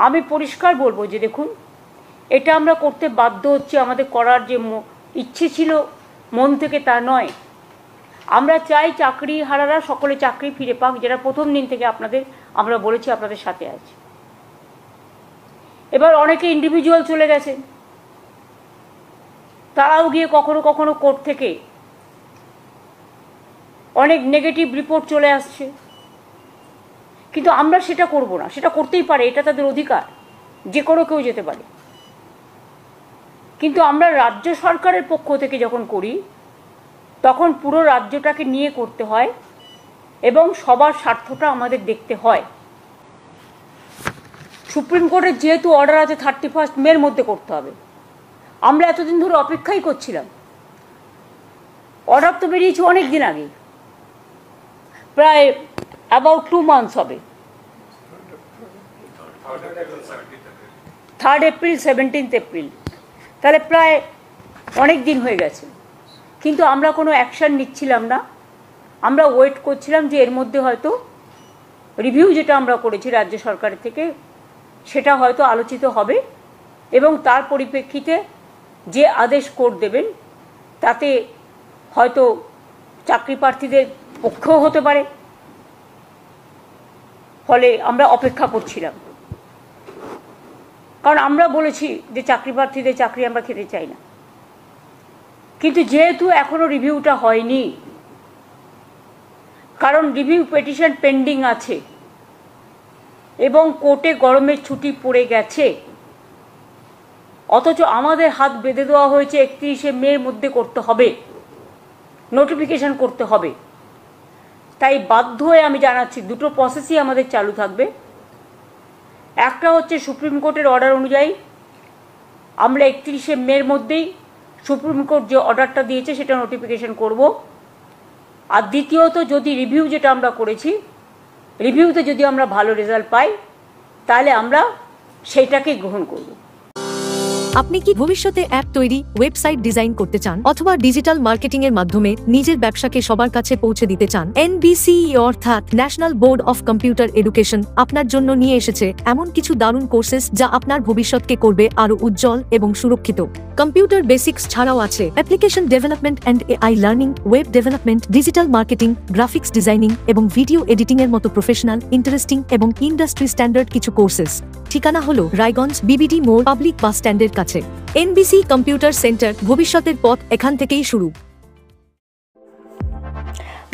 আমি পরিষ্কার বলবো যে দেখুন, এটা আমরা করতে বাধ্য হচ্ছি, আমাদের করার যে ইচ্ছে ছিল মন থেকে তা নয়। আমরা চাই চাকরি হারারা সকলে চাকরি ফিরে পাক, যেটা প্রথম দিন থেকে আমরা বলেছি আপনাদের সাথে আছি। এবার অনেকে ইন্ডিভিজুয়াল চলে গেছেন, তারাও গিয়ে কখনো কখনো কোর্ট থেকে অনেক নেগেটিভ রিপোর্ট চলে আসছে, কিন্তু আমরা সেটা করব না। সেটা করতেই পারে, এটা তাদের অধিকার, যে কোনো কেউ যেতে পারে। কিন্তু আমরা রাজ্য সরকারের পক্ষ থেকে যখন করি তখন পুরো রাজ্যটাকে নিয়ে করতে হয় এবং সবার স্বার্থটা আমাদের দেখতে হয়। সুপ্রিম কোর্টের যেহেতু অর্ডার আছে 31 মের মধ্যে করতে হবে, আমরা এতদিন ধরে অপেক্ষাই করছিলাম। অর্ডার তো বেরিয়েছে অনেক দিন আগে, প্রায় অ্যাবাউট 2 মান্থস হবে। 3 এপ্রিল 17 এপ্রিল, তাহলে প্রায় অনেক দিন হয়ে গেছে, কিন্তু আমরা কোনো অ্যাকশান নিচ্ছিলাম না। আমরা ওয়েট করছিলাম যে এর মধ্যে হয়তো রিভিউ যেটা আমরা করেছি রাজ্য সরকারের থেকে সেটা হয়তো আলোচিত হবে এবং তার পরিপ্রেক্ষিতে যে আদেশ কোর্ট দেবেন তাতে হয়তো চাকরি প্রার্থীদের পক্ষেও হতে পারে। ফলে আমরা অপেক্ষা করছিলাম, কারণ আমরা বলেছি যে চাকরি প্রার্থীদের চাকরি আমরা খেতে চাই না। কিন্তু যেহেতু এখনো রিভিউটা হয়নি, কারণ রিভিউ পিটিশন পেন্ডিং আছে এবং কোর্টে গরমের ছুটি পড়ে গেছে, অথচ আমাদের হাত বেঁধে দেওয়া হয়েছে 31 মের মধ্যে করতে হবে, নোটিফিকেশন করতে হবে। তাই বাধ্য হয়ে আমি জানাচ্ছি দুটো প্রসেসই আমাদের চালু থাকবে। একটা হচ্ছে সুপ্রিম কোর্টের অর্ডার অনুযায়ী আমরা 31 মের মধ্যেই সুপ্রিম কোর্ট যে অর্ডারটা দিয়েছে সেটা নোটিফিকেশন করব। আর দ্বিতীয়ত, যদি রিভিউ যেটা আমরা করেছি রিভিউতে যদি আমরা ভালো রেজাল্ট পাই তাহলে আমরা সেইটাকেই গ্রহণ করব। আপনি কি ভবিষ্যতে অ্যাপ তৈরি, ওয়েবসাইট ডিজাইন করতে চান অথবা ডিজিটাল মার্কেটিং এর মাধ্যমে নিজের ব্যবসাকে সবার কাছে পৌঁছে দিতে চান? NBCE অর্থাৎ national board of computer education আপনার জন্য নিয়ে এসেছে এমন কিছু দারুণ কোর্সেস যা আপনার ভবিষ্যৎকে করবে আরো উজ্জ্বল এবং সুরক্ষিত। কম্পিউটার বেসিক্স ছাড়াও আছে application development and AI learning, web development, digital marketing, graphics designing এবং ভিডিও এডিটিং এর মতো প্রফেশনাল, ইন্টারেস্টিং এবং ইন্ডাস্ট্রি স্ট্যান্ডার্ড কিছু কোর্সেস। ঠিকানা হলো রায়গঞ্জ BBD মোড়, পাবলিক বাস স্ট্যান্ডের কাছে। NBC কম্পিউটার সেন্টার, ভবিষ্যতের পথ এখান থেকেই শুরু।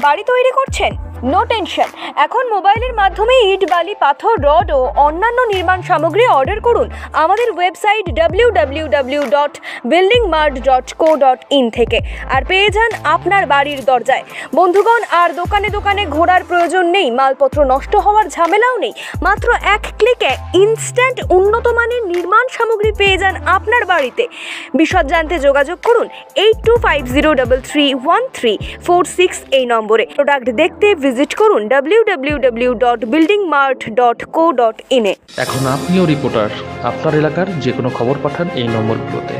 বাড়ি তৈরি করছেন? নো টেনশন, এখন মোবাইলের মাধ্যমে ইট, বালি, পাথর, রড ও অন্যান্য নির্মাণ সামগ্রী অর্ডার করুন আমাদের ওয়েবসাইট www.buildingmart.co.in থেকে, আর পেয়ে যান আপনার বাড়ির দরজায়। বন্ধুগণ, আর দোকানে দোকানে ঘোরার প্রয়োজন নেই, মালপত্র নষ্ট হওয়ার ঝামেলাও নেই। মাত্র এক ক্লিকে ইনস্ট্যান্ট উন্নত মানের নির্মাণ সামগ্রী পেয়ে যান আপনার বাড়িতে। বিশদ জানতে যোগাযোগ করুন 8250331346 এই নম্বরে। প্রোডাক্ট দেখতে ভিজিট করুন www.buildingmart.co.in এ। এখন আপনিও রিপোর্টার, আপনার এলাকার যে কোনো খবর পাঠান এই নম্বরগুলোতে।